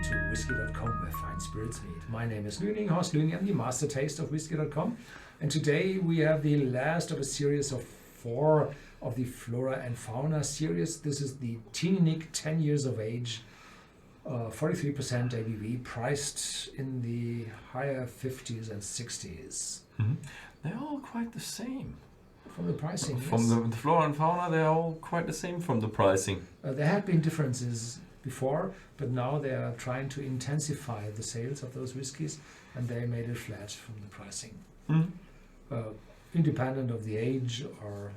welcome to Whisky.com, where fine spirits meet. My name is Teaninich, Horst Lüning. I'm the master taste of Whisky.com. And today we have the last of a series of 4 of the Flora and Fauna series. This is the Teaninich 10 years of age, 43% ABV, priced in the higher 50s and 60s. Mm-hmm. They're all quite the same. From the pricing, From yes. the Flora and Fauna, they're all quite the same from the pricing. There had been differences before, but now they are trying to intensify the sales of those whiskies, and they made it flat from the pricing. Independent of the age or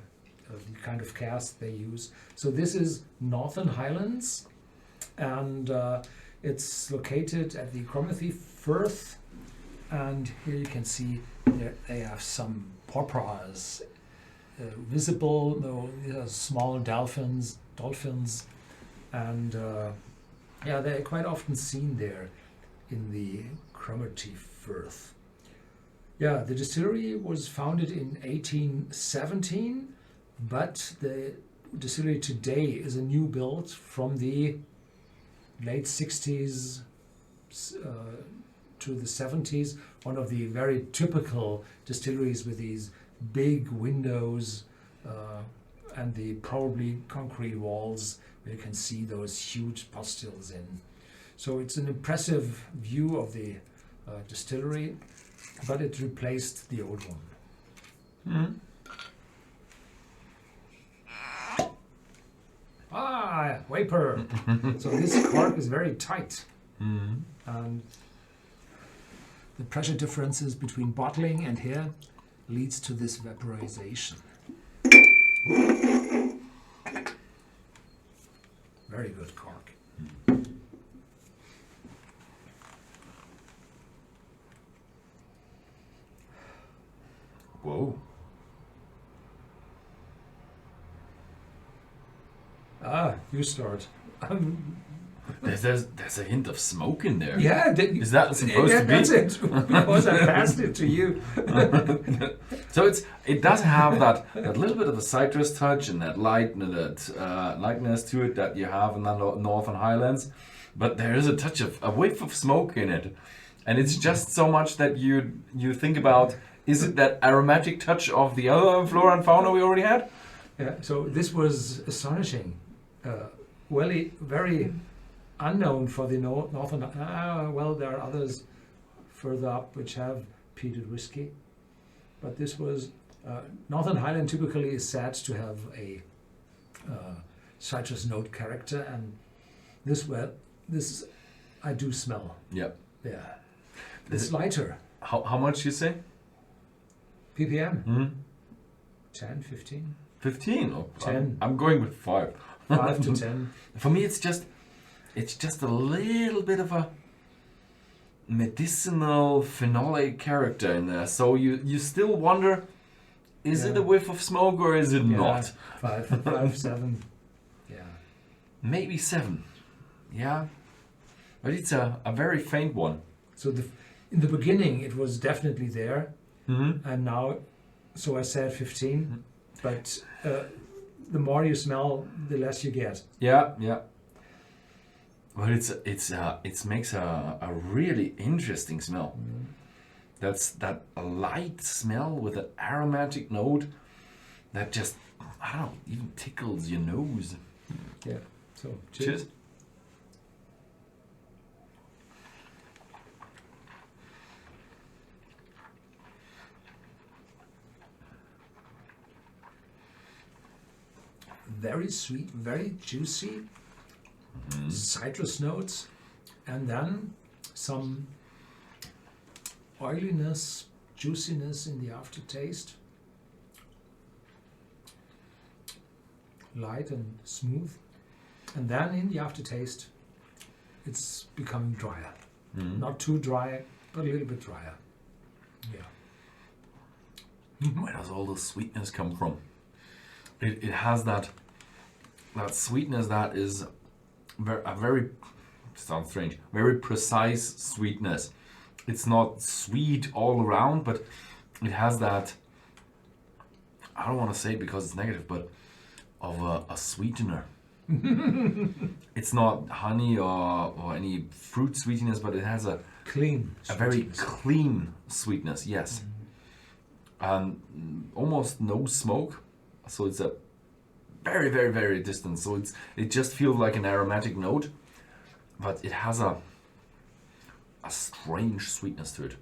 the kind of cask they use. So this is Northern Highlands, and it's located at the Cromarty Firth, and here you can see they have some porpoise visible. No, these are small dolphins, and they're quite often seen there in the Cromarty Firth. Yeah, the distillery was founded in 1817, but the distillery today is a new build from the late 60s to the 70s, one of the very typical distilleries with these big windows and the probably concrete walls where you can see those huge pot stills in. So it's an impressive view of the distillery, but it replaced the old one. Vapor! So this cork is very tight. And the pressure differences between bottling and here leads to this vaporization. Very good cork. Whoa. You start. There's a hint of smoke in there. Yeah, is that supposed to be? That's it. Because I passed it to you. So it does have that little bit of a citrus touch and that lightness to it that you have in the Northern Highlands, but there is a touch of a whiff of smoke in it, and it's just so much that you think about, is it that aromatic touch of the other Flora and Fauna we already had? Yeah. So this was astonishing. Very unknown for the Northern. Well, there are others further up which have peated whiskey, but this was Northern Highland typically is said to have a citrus note character, and this I do smell. Yep. Yeah, it's lighter. How much you say? ppm? 10, 15. 15. Oh, 10. I'm going with 5. 5 to 10. For me, it's just a little bit of a medicinal phenolic character in there. So you still wonder, is it a whiff of smoke or is it not? 5, 7. Yeah. Maybe 7. Yeah. But it's a very faint one. So in the beginning, it was definitely there. And now, so I said 15, but the more you smell, the less you get. Yeah. But it makes a really interesting smell. That's that light smell with an aromatic note that just, I don't know, even tickles your nose. Yeah. So cheers. Very sweet, very juicy, citrus notes, and then some oiliness, juiciness in the aftertaste. Light and smooth. And then in the aftertaste, it's becoming drier. Not too dry, but a little bit drier. Yeah. Where does all the sweetness come from? It has that sweetness that is very sounds strange, very precise sweetness. It's not sweet all around, but it has that, I don't want to say it because it's negative, but of a sweetener. It's not honey or any fruit sweetness, but it has a Clean. very sweetness. clean sweetness, yes. And almost no smoke, so it's a very, very, very distant. So it just feels like an aromatic note, but it has a strange sweetness to it.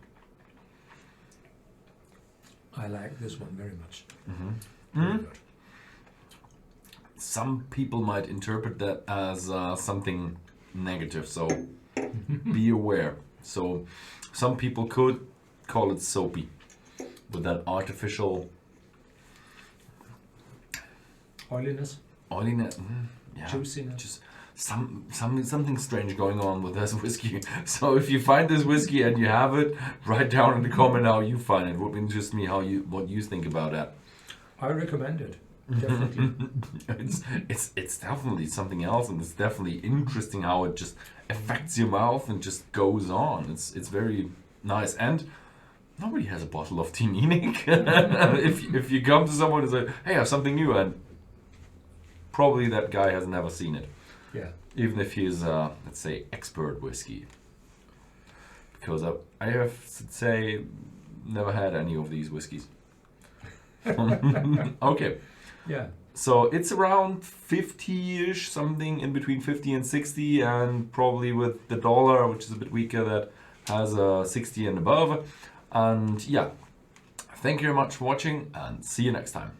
I like this one very much. Mm-hmm. Very good. Some people might interpret that as something negative, so be aware. So some people could call it soapy with that artificial Oiliness, oiliness, yeah, juiciness. just something strange going on with this whiskey. So if you find this whiskey and you have it, write down in the comment how you find it. Would interest me what you think about that. I recommend it. Definitely. It's definitely something else, and it's definitely interesting how it just affects your mouth and just goes on. It's very nice, and nobody has a bottle of Teaninich. if you come to someone and say, "Hey, I have something new," and probably that guy has never seen it, Yeah. even if he's let's say expert whiskey, because I have to say never had any of these whiskeys. Okay. Yeah. So it's around 50-ish, something in between 50 and 60, and probably with the dollar, which is a bit weaker, that has a 60 and above. And yeah, thank you very much for watching, and see you next time.